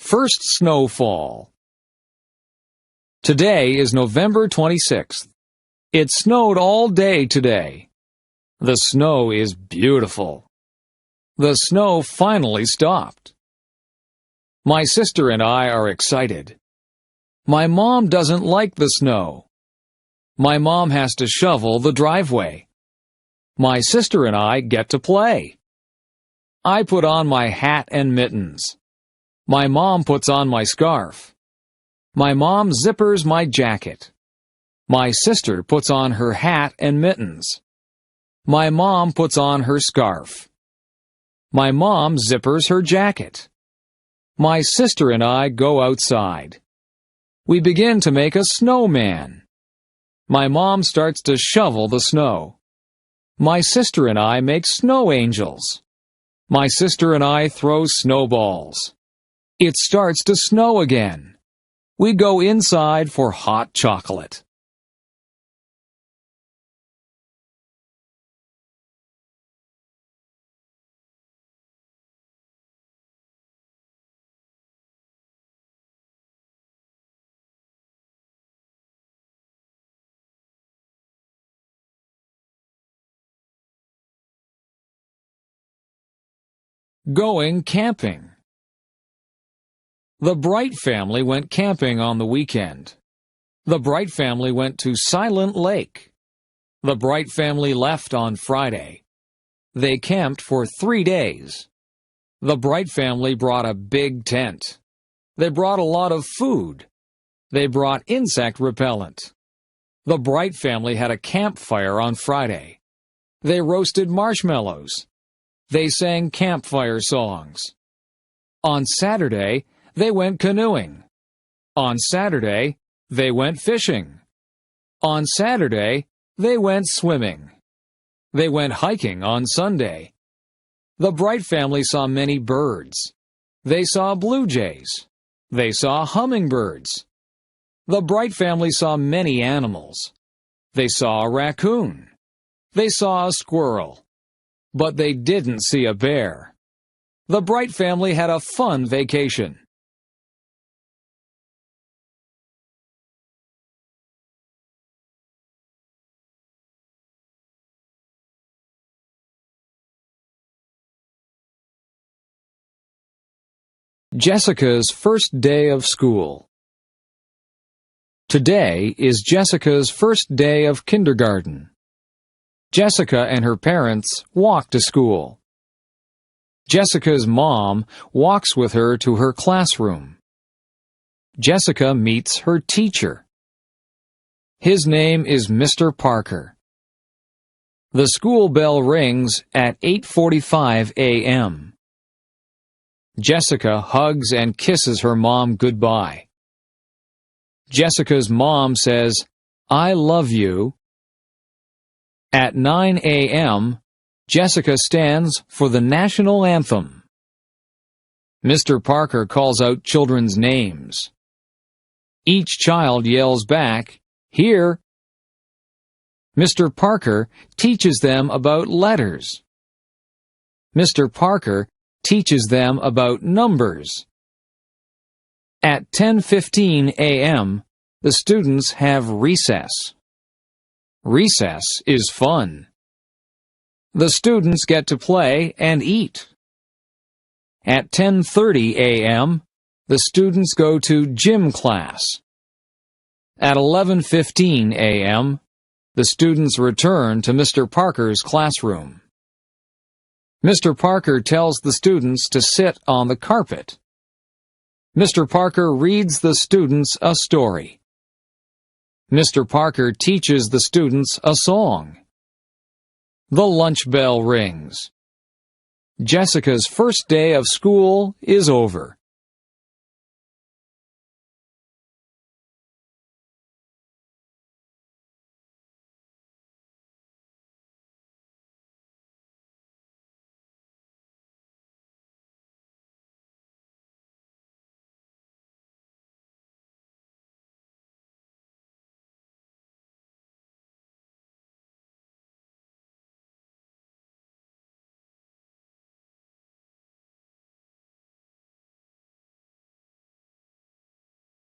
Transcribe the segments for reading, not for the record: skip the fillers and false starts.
First snowfall. Today is November 26th. It snowed all day today. The snow is beautiful. The snow finally stopped. My sister and I are excited. My mom doesn't like the snow. My mom has to shovel the driveway. My sister and I get to play. I put on my hat and mittens. My mom puts on my scarf. My mom zippers my jacket. My sister puts on her hat and mittens. My mom puts on her scarf. My mom zippers her jacket. My sister and I go outside. We begin to make a snowman. My mom starts to shovel the snow. My sister and I make snow angels. My sister and I throw snowballs. It starts to snow again. We go inside for hot chocolate. Going camping. The Bright family went camping on the weekend. The Bright family went to Silent Lake. The Bright family left on Friday. They camped for 3 days. The Bright family brought a big tent. They brought a lot of food. They brought insect repellent. The Bright family had a campfire on Friday. They roasted marshmallows. They sang campfire songs. On Saturday, they went canoeing. On Saturday, they went fishing. On Saturday, they went swimming. They went hiking on Sunday. The Bright family saw many birds. They saw blue jays. They saw hummingbirds. The Bright family saw many animals. They saw a raccoon. They saw a squirrel. But they didn't see a bear. The Bright family had a fun vacation. Jessica's first day of school. Today is Jessica's first day of kindergarten. Jessica and her parents walk to school. Jessica's mom walks with her to her classroom. Jessica meets her teacher. His name is Mr. Parker. The school bell rings at 8:45 a.m. Jessica hugs and kisses her mom goodbye. Jessica's mom says, "I love you." At 9 a.m., Jessica stands for the national anthem. Mr. Parker calls out children's names. Each child yells back, "Here." Mr. Parker teaches them about letters. Mr. Parker teaches them about numbers. At 10:15 a.m., the students have recess. Recess is fun. The students get to play and eat. At 10:30 a.m., the students go to gym class. At 11:15 a.m., the students return to Mr. Parker's classroom. Mr. Parker tells the students to sit on the carpet. Mr. Parker reads the students a story. Mr. Parker teaches the students a song. The lunch bell rings. Jessica's first day of school is over.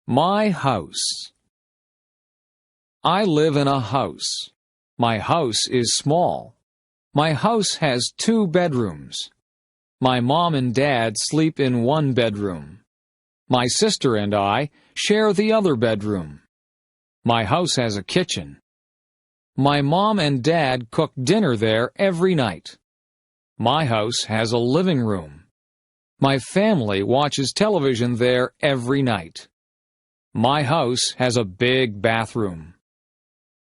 My house. I live in a house. My house is small. My house has 2 bedrooms. My mom and dad sleep in one bedroom. My sister and I share the other bedroom. My house has a kitchen. My mom and dad cook dinner there every night. My house has a living room. My family watches television there every night. My house has a big bathroom.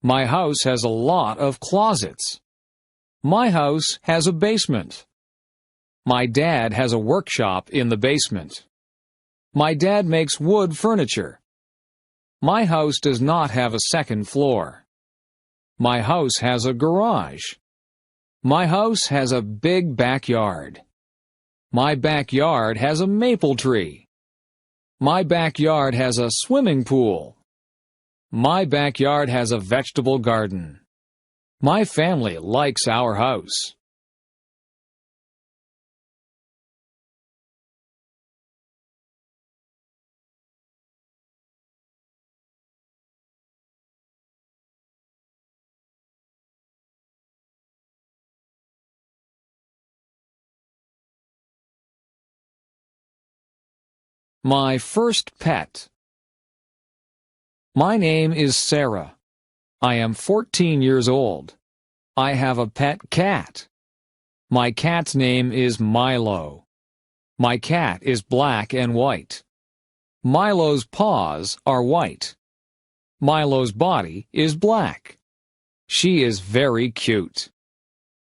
My house has a lot of closets. My house has a basement. My dad has a workshop in the basement. My dad makes wood furniture. My house does not have a second floor. My house has a garage. My house has a big backyard. My backyard has a maple tree. My backyard has a swimming pool. My backyard has a vegetable garden. My family likes our house. My first pet. My name is Sarah. I am 14 years old. I have a pet cat. My cat's name is Milo. My cat is black and white. Milo's paws are white. Milo's body is black. She is very cute.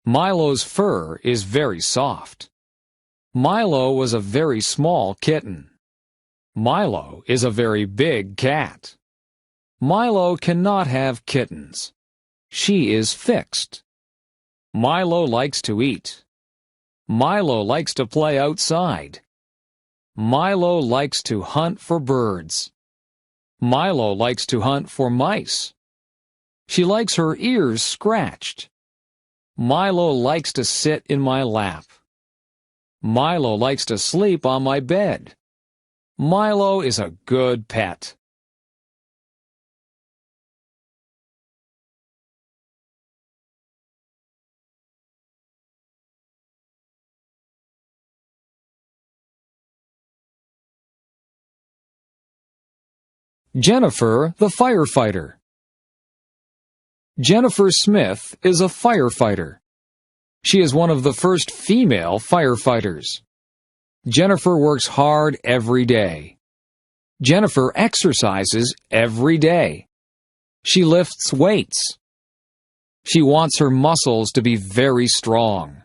Milo's fur is very soft. Milo was a very small kitten. Milo is a very big cat. Milo cannot have kittens. She is fixed. Milo likes to eat. Milo likes to play outside. Milo likes to hunt for birds. Milo likes to hunt for mice. She likes her ears scratched. Milo likes to sit in my lap. Milo likes to sleep on my bed. Milo is a good pet. Jennifer, the firefighter. Jennifer Smith is a firefighter. She is one of the first female firefighters. Jennifer works hard every day. Jennifer exercises every day. She lifts weights. She wants her muscles to be very strong.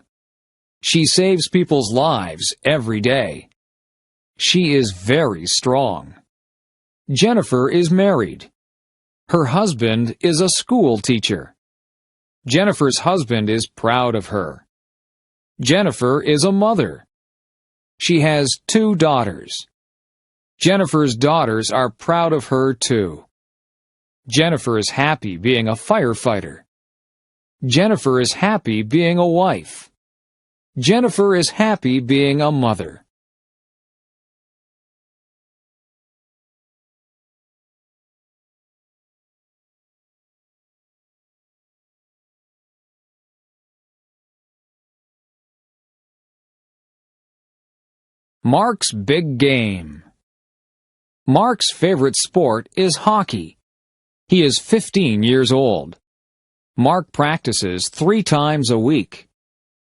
She saves people's lives every day. She is very strong. Jennifer is married. Her husband is a school teacher. Jennifer's husband is proud of her. Jennifer is a mother. She has 2 daughters. Jennifer's daughters are proud of her too. Jennifer is happy being a firefighter. Jennifer is happy being a wife. Jennifer is happy being a mother. Mark's big game. Mark's favorite sport is hockey. He is 15 years old. Mark practices 3 times a week.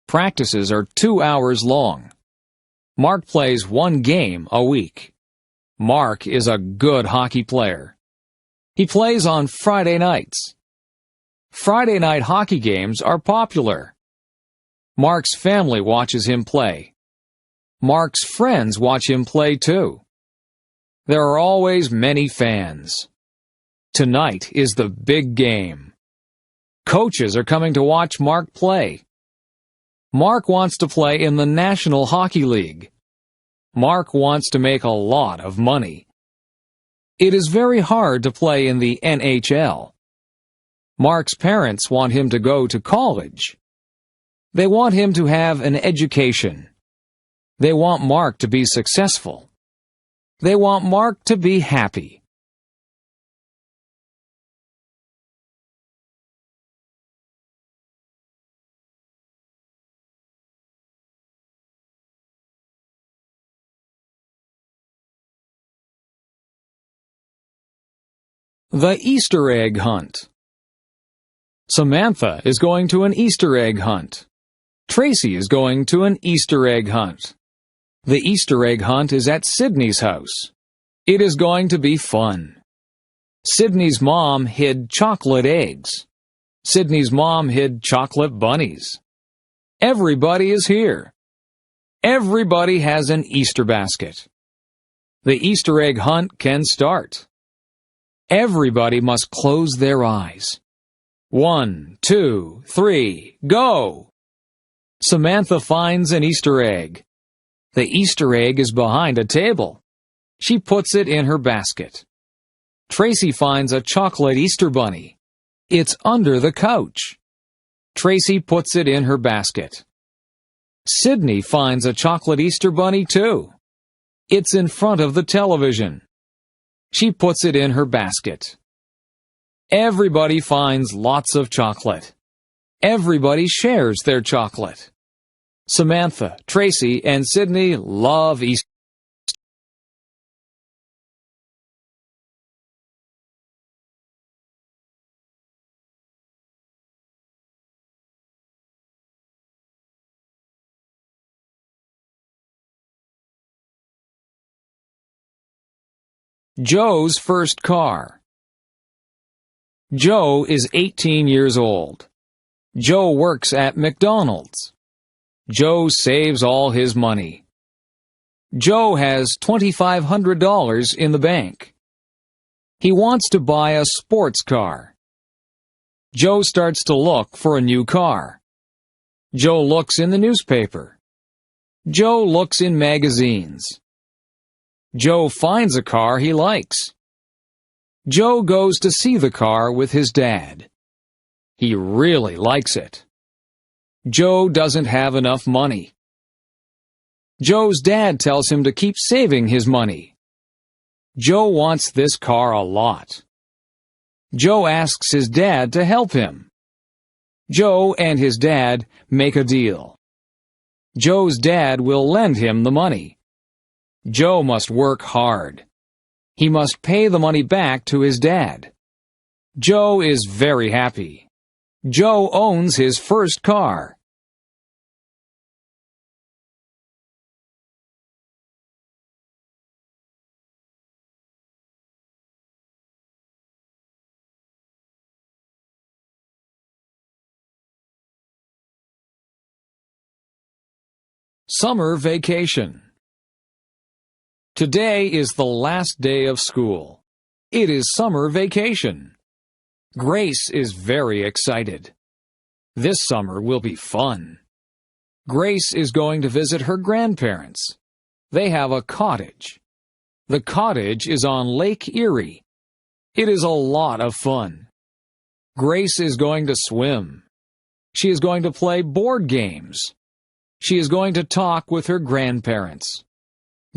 Practices are 2 hours long. Mark plays 1 game a week. Mark is a good hockey player. He plays on Friday nights. Friday night hockey games are popular. Mark's family watches him play. Mark's friends watch him play too. There are always many fans. Tonight is the big game. Coaches are coming to watch Mark play. Mark wants to play in the National Hockey League. Mark wants to make a lot of money. It is very hard to play in the NHL. Mark's parents want him to go to college. They want him to have an education. They want Mark to be successful. They want Mark to be happy. The Easter egg hunt. Samantha is going to an Easter egg hunt. Tracy is going to an Easter egg hunt. The Easter egg hunt is at Sydney's house. It is going to be fun. Sydney's mom hid chocolate eggs. Sydney's mom hid chocolate bunnies. Everybody is here. Everybody has an Easter basket. The Easter egg hunt can start. Everybody must close their eyes. 1, 2, 3, go! Samantha finds an Easter egg. The Easter egg is behind a table. She puts it in her basket. Tracy finds a chocolate Easter bunny. It's under the couch. Tracy puts it in her basket. Sydney finds a chocolate Easter bunny too. It's in front of the television. She puts it in her basket. Everybody finds lots of chocolate. Everybody shares their chocolate. Samantha, Tracy, and Sydney love Easter. Joe's first car. Joe is 18 years old. Joe works at McDonald's. Joe saves all his money. Joe has $2,500 in the bank. He wants to buy a sports car. Joe starts to look for a new car. Joe looks in the newspaper. Joe looks in magazines. Joe finds a car he likes. Joe goes to see the car with his dad. He really likes it. Joe doesn't have enough money. Joe's dad tells him to keep saving his money. Joe wants this car a lot. Joe asks his dad to help him. Joe and his dad make a deal. Joe's dad will lend him the money. Joe must work hard. He must pay the money back to his dad. Joe is very happy. Joe owns his first car. Summer vacation. Today is the last day of school. It is summer vacation. Grace is very excited. This summer will be fun. Grace is going to visit her grandparents. They have a cottage. The cottage is on Lake Erie. It is a lot of fun. Grace is going to swim. She is going to play board games. She is going to talk with her grandparents.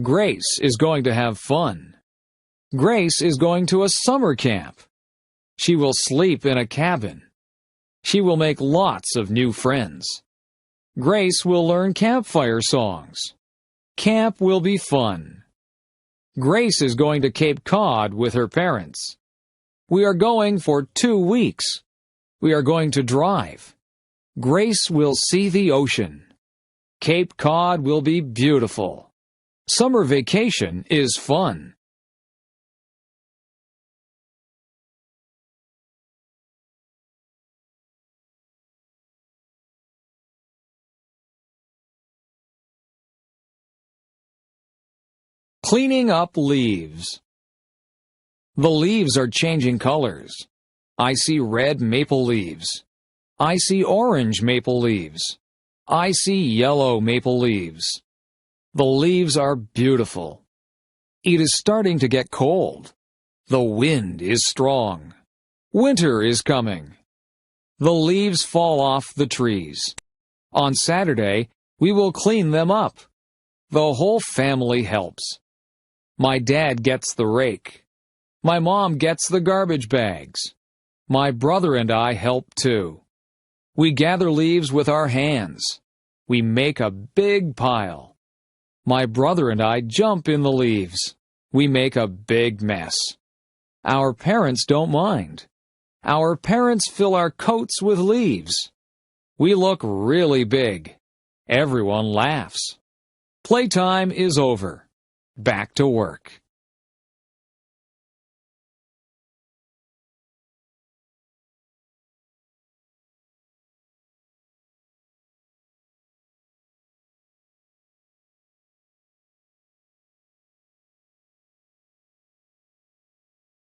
Grace is going to have fun. Grace is going to a summer camp. She will sleep in a cabin. She will make lots of new friends. Grace will learn campfire songs. Camp will be fun. Grace is going to Cape Cod with her parents. We are going for 2 weeks. We are going to drive. Grace will see the ocean. Cape Cod will be beautiful. Summer vacation is fun. Cleaning up leaves. The leaves are changing colors. I see red maple leaves. I see orange maple leaves. I see yellow maple leaves. The leaves are beautiful. It is starting to get cold. The wind is strong. Winter is coming. The leaves fall off the trees. On Saturday, we will clean them up. The whole family helps. My dad gets the rake. My mom gets the garbage bags. My brother and I help too. We gather leaves with our hands. We make a big pile. My brother and I jump in the leaves. We make a big mess. Our parents don't mind. Our parents fill our coats with leaves. We look really big. Everyone laughs. Playtime is over. Back to work.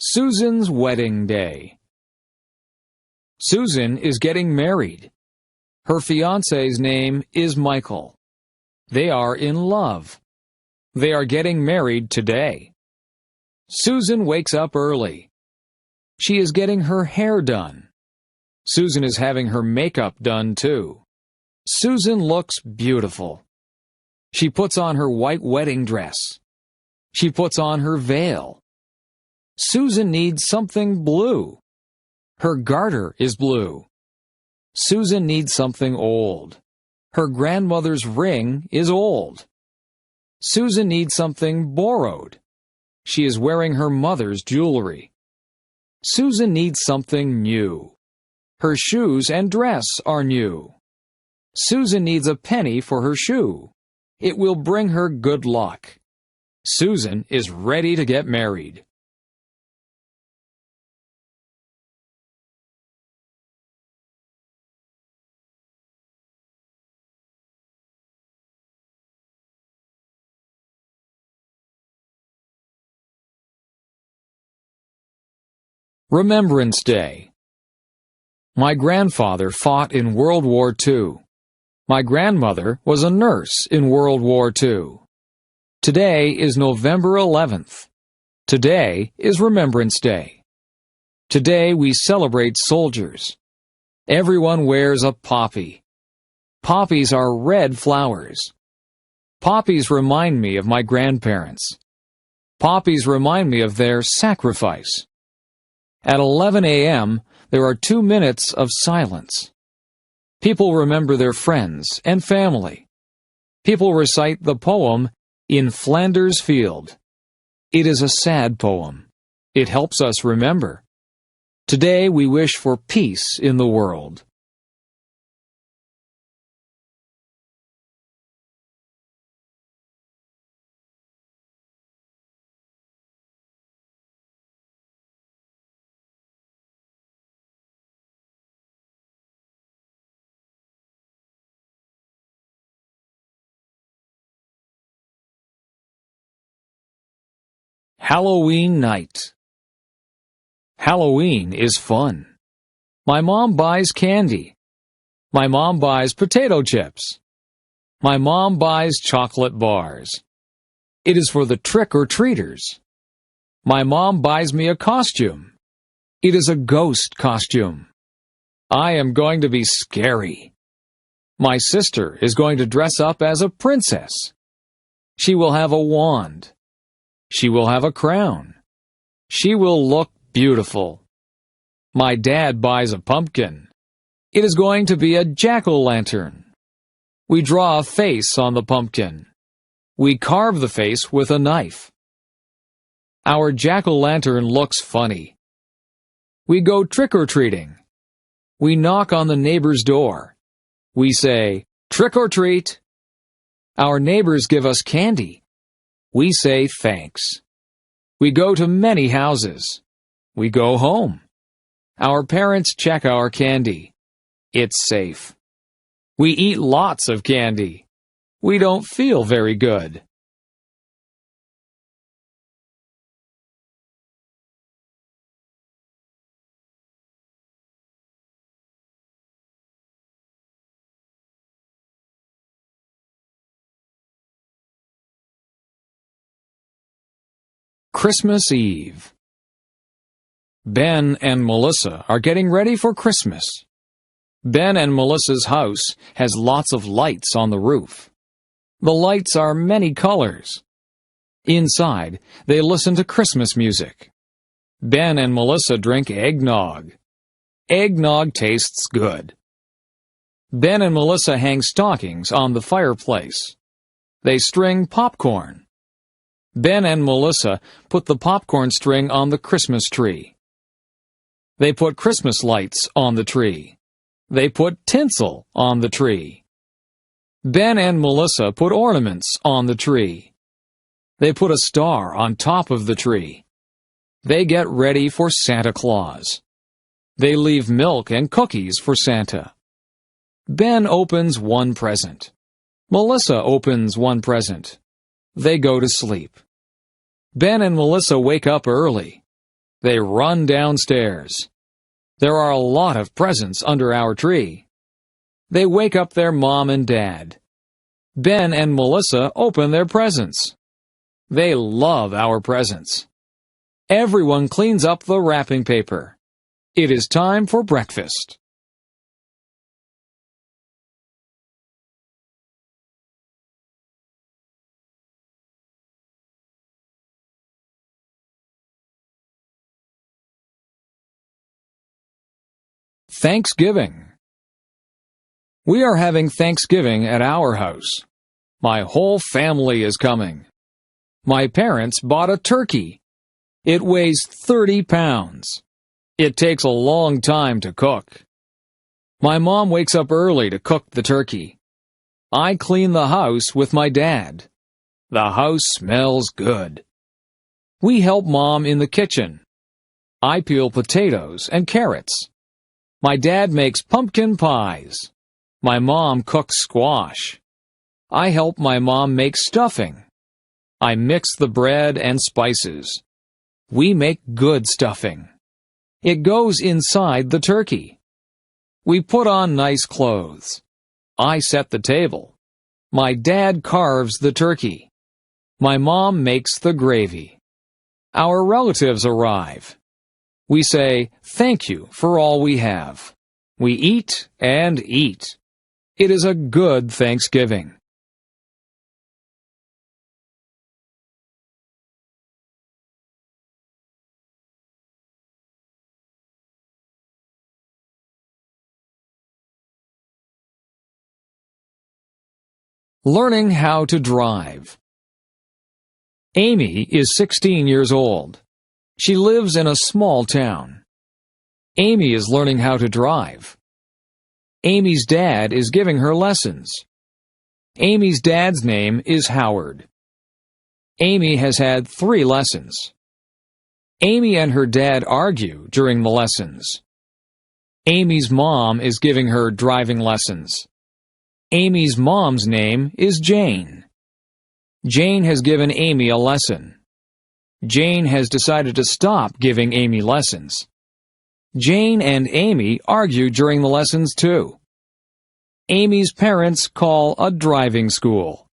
Susan's wedding day. Susan is getting married. Her fiancé's name is Michael. They are in love. They are getting married today. Susan wakes up early. She is getting her hair done. Susan is having her makeup done too. Susan looks beautiful. She puts on her white wedding dress. She puts on her veil. Susan needs something blue. Her garter is blue. Susan needs something old. Her grandmother's ring is old. Susan needs something borrowed. She is wearing her mother's jewelry. Susan needs something new. Her shoes and dress are new. Susan needs a penny for her shoe. It will bring her good luck. Susan is ready to get married. Remembrance Day. My grandfather fought in World War II. My grandmother was a nurse in World War II. Today is November 11th. Today is Remembrance Day. Today we celebrate soldiers. Everyone wears a poppy. Poppies are red flowers. Poppies remind me of my grandparents. Poppies remind me of their sacrifice. At 11 a.m., there are 2 minutes of silence. People remember their friends and family. People recite the poem, In Flanders Field. It is a sad poem. It helps us remember. Today we wish for peace in the world. Halloween night. Halloween is fun. My mom buys candy. My mom buys potato chips. My mom buys chocolate bars. It is for the trick-or-treaters. My mom buys me a costume. It is a ghost costume. I am going to be scary. My sister is going to dress up as a princess. She will have a wand. She will have a crown. She will look beautiful. My dad buys a pumpkin. It is going to be a jack-o'-lantern. We draw a face on the pumpkin. We carve the face with a knife. Our jack-o'-lantern looks funny. We go trick-or-treating. We knock on the neighbor's door. We say, "Trick-or-treat." Our neighbors give us candy. We say thanks. We go to many houses. We go home. Our parents check our candy. It's safe. We eat lots of candy. We don't feel very good. Christmas Eve. Ben and Melissa are getting ready for Christmas. Ben and Melissa's house has lots of lights on the roof. The lights are many colors. Inside, they listen to Christmas music. Ben and Melissa drink eggnog. Eggnog tastes good. Ben and Melissa hang stockings on the fireplace. They string popcorn. Ben and Melissa put the popcorn string on the Christmas tree. They put Christmas lights on the tree. They put tinsel on the tree. Ben and Melissa put ornaments on the tree. They put a star on top of the tree. They get ready for Santa Claus. They leave milk and cookies for Santa. Ben opens one present. Melissa opens one present. They go to sleep. Ben and Melissa wake up early. They run downstairs. There are a lot of presents under our tree. They wake up their mom and dad. Ben and Melissa open their presents. They love our presents. Everyone cleans up the wrapping paper. It is time for breakfast. Thanksgiving. We are having Thanksgiving at our house. My whole family is coming. My parents bought a turkey. It weighs 30 pounds. It takes a long time to cook. My mom wakes up early to cook the turkey. I clean the house with my dad. The house smells good. We help Mom in the kitchen. I peel potatoes and carrots. My dad makes pumpkin pies. My mom cooks squash. I help my mom make stuffing. I mix the bread and spices. We make good stuffing. It goes inside the turkey. We put on nice clothes. I set the table. My dad carves the turkey. My mom makes the gravy. Our relatives arrive. We say, "Thank you for all we have." We eat and eat. It is a good Thanksgiving. Learning how to drive. Amy is 16 years old. She lives in a small town. Amy is learning how to drive. Amy's dad is giving her lessons. Amy's dad's name is Howard. Amy has had 3 lessons. Amy and her dad argue during the lessons. Amy's mom is giving her driving lessons. Amy's mom's name is Jane. Jane has given Amy a lesson. Jane has decided to stop giving Amy lessons. Jane and Amy argue during the lessons too. Amy's parents call a driving school.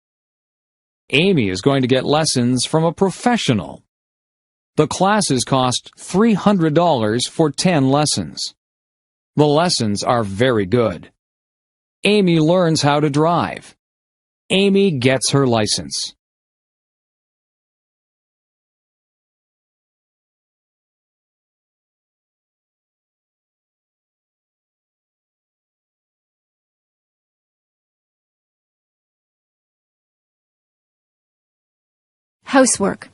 Amy is going to get lessons from a professional. The classes cost $300 for 10 lessons. The lessons are very good. Amy learns how to drive. Amy gets her license. Housework.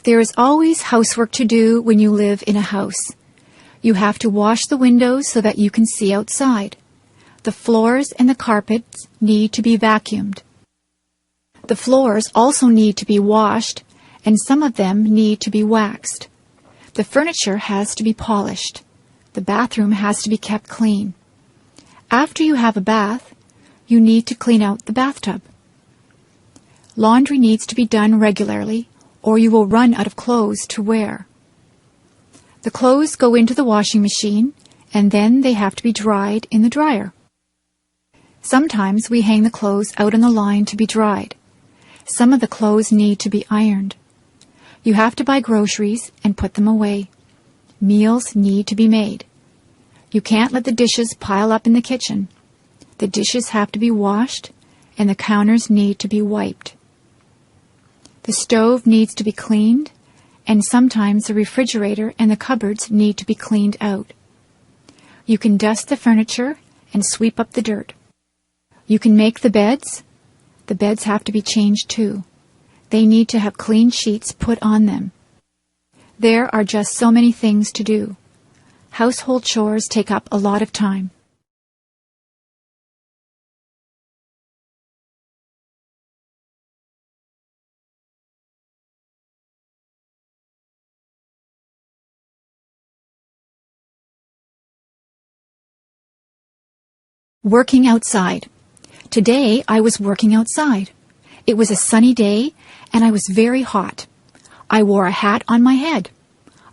There is always housework to do when you live in a house. You have to wash the windows so that you can see outside. The floors and the carpets need to be vacuumed. The floors also need to be washed, and some of them need to be waxed. The furniture has to be polished. The bathroom has to be kept clean. After you have a bath, you need to clean out the bathtub. Laundry needs to be done regularly, or you will run out of clothes to wear. The clothes go into the washing machine, and then they have to be dried in the dryer. Sometimes we hang the clothes out on the line to be dried. Some of the clothes need to be ironed. You have to buy groceries and put them away. Meals need to be made. You can't let the dishes pile up in the kitchen. The dishes have to be washed, and the counters need to be wiped. The stove needs to be cleaned, and sometimes the refrigerator and the cupboards need to be cleaned out. You can dust the furniture and sweep up the dirt. You can make the beds. The beds have to be changed too. they need to have clean sheets put on them. There are just so many things to do. Household chores take up a lot of time. Working outside. Today I was working outside. It was a sunny day and I was very hot. I wore a hat on my head.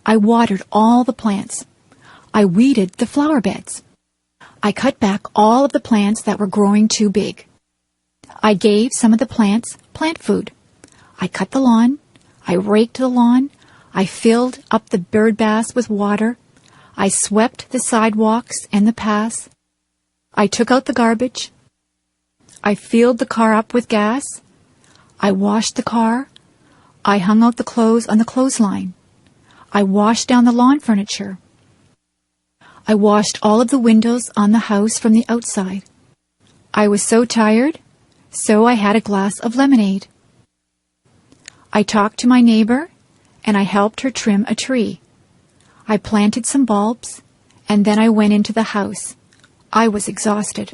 I watered all the plants. I weeded the flower beds. I cut back all of the plants that were growing too big. I gave some of the plants plant food. I cut the lawn. I raked the lawn. I filled up the bird baths with water. I swept the sidewalks and the paths. I took out the garbage. I filled the car up with gas. I washed the car. I hung out the clothes on the clothesline. I washed down the lawn furniture. I washed all of the windows on the house from the outside. I was so tired, so I had a glass of lemonade. I talked to my neighbor, and I helped her trim a tree. I planted some bulbs, and then I went into the house. I was exhausted.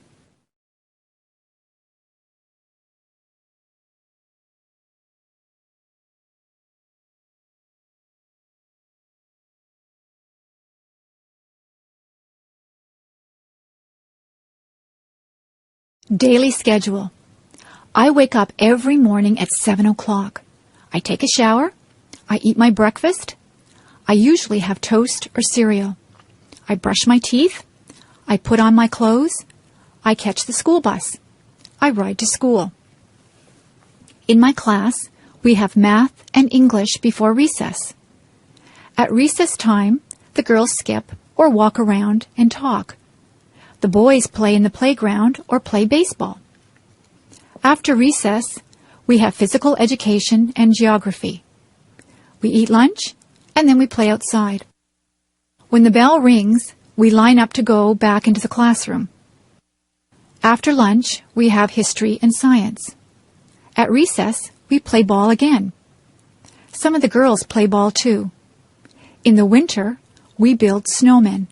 Daily schedule. I wake up every morning at 7 o'clock. I take a shower. I eat my breakfast. I usually have toast or cereal. I brush my teeth. I put on my clothes. I catch the school bus. I ride to school. In my class, we have math and English before recess. At recess time, the girls skip or walk around and talk. The boys play in the playground or play baseball. After recess, we have physical education and geography. We eat lunch, and then we play outside. When the bell rings, we line up to go back into the classroom. After lunch, we have history and science. At recess, we play ball again. Some of the girls play ball too. In the winter, we build snowmen.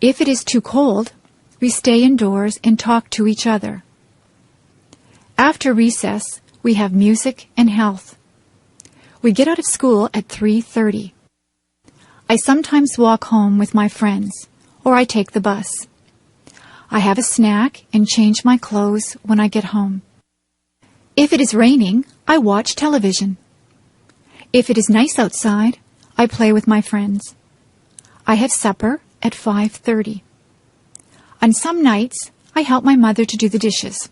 If it is too cold, we stay indoors and talk to each other. After recess, we have music and health. We get out of school at 3:30. I sometimes walk home with my friends, or I take the bus. I have a snack and change my clothes when I get home. If it is raining, I watch television. If it is nice outside, I play with my friends. I have supper at 5:30. On some nights, I help my mother to do the dishes.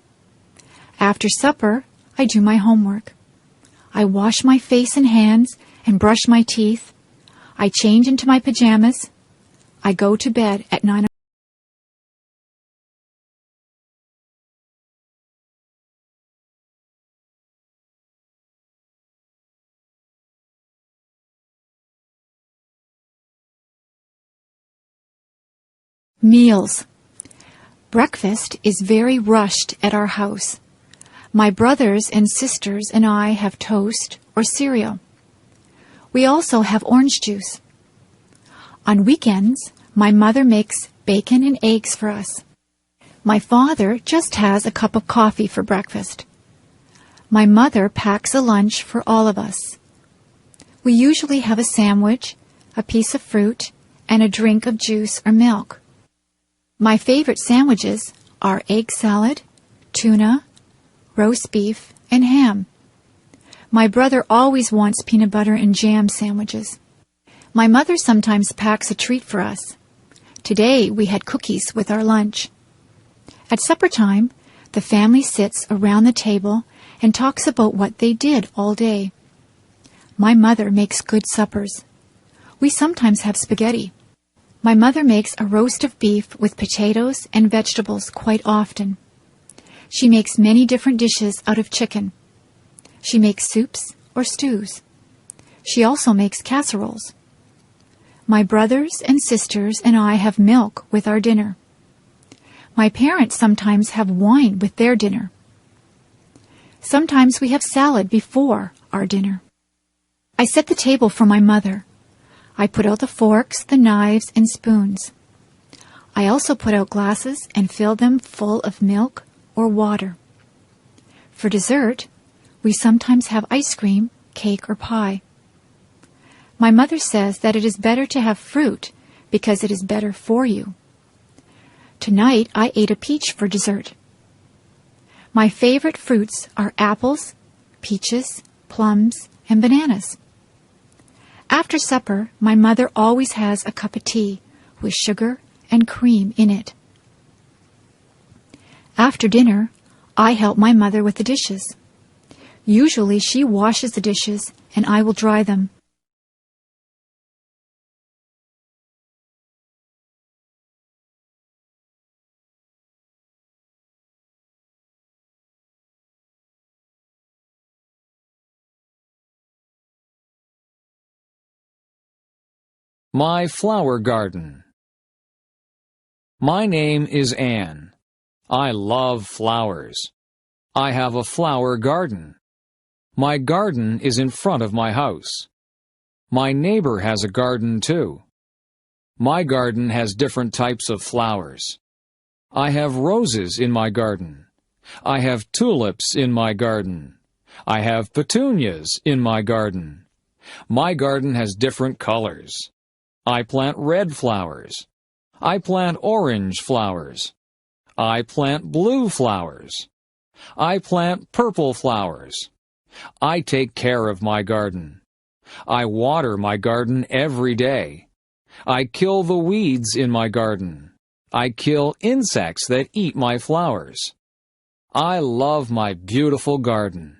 After supper, I do my homework. I wash my face and hands and brush my teeth. I change into my pajamas. I go to bed at 9 o'clock. Meals. Breakfast is very rushed at our house. My brothers and sisters and I have toast or cereal. We also have orange juice. On weekends, my mother makes bacon and eggs for us. My father just has a cup of coffee for breakfast. My mother packs a lunch for all of us. We usually have a sandwich, a piece of fruit, and a drink of juice or milk. My favorite sandwiches are egg salad, tuna, roast beef, and ham. My brother always wants peanut butter and jam sandwiches. My mother sometimes packs a treat for us. Today we had cookies with our lunch. At supper time, the family sits around the table and talks about what they did all day. My mother makes good suppers. We sometimes have spaghetti. My mother makes a roast of beef with potatoes and vegetables quite often. She makes many different dishes out of chicken. She makes soups or stews. She also makes casseroles. My brothers and sisters and I have milk with our dinner. My parents sometimes have wine with their dinner. Sometimes we have salad before our dinner. I set the table for my mother. I put out the forks, the knives, and spoons. I also put out glasses and fill them full of milk or water. For dessert, we sometimes have ice cream, cake, or pie. My mother says that it is better to have fruit because it is better for you. Tonight, I ate a peach for dessert. My favorite fruits are apples, peaches, plums, and bananas. After supper, my mother always has a cup of tea with sugar and cream in it. After dinner, I help my mother with the dishes. Usually she washes the dishes and I will dry them. My flower garden. My name is Anne. I love flowers. I have a flower garden. My garden is in front of my house. My neighbor has a garden too. My garden has different types of flowers. I have roses in my garden. I have tulips in my garden. I have petunias in my garden. My garden has different colors. I plant red flowers. I plant orange flowers. I plant blue flowers. I plant purple flowers. I take care of my garden. I water my garden every day. I kill the weeds in my garden. I kill insects that eat my flowers. I love my beautiful garden.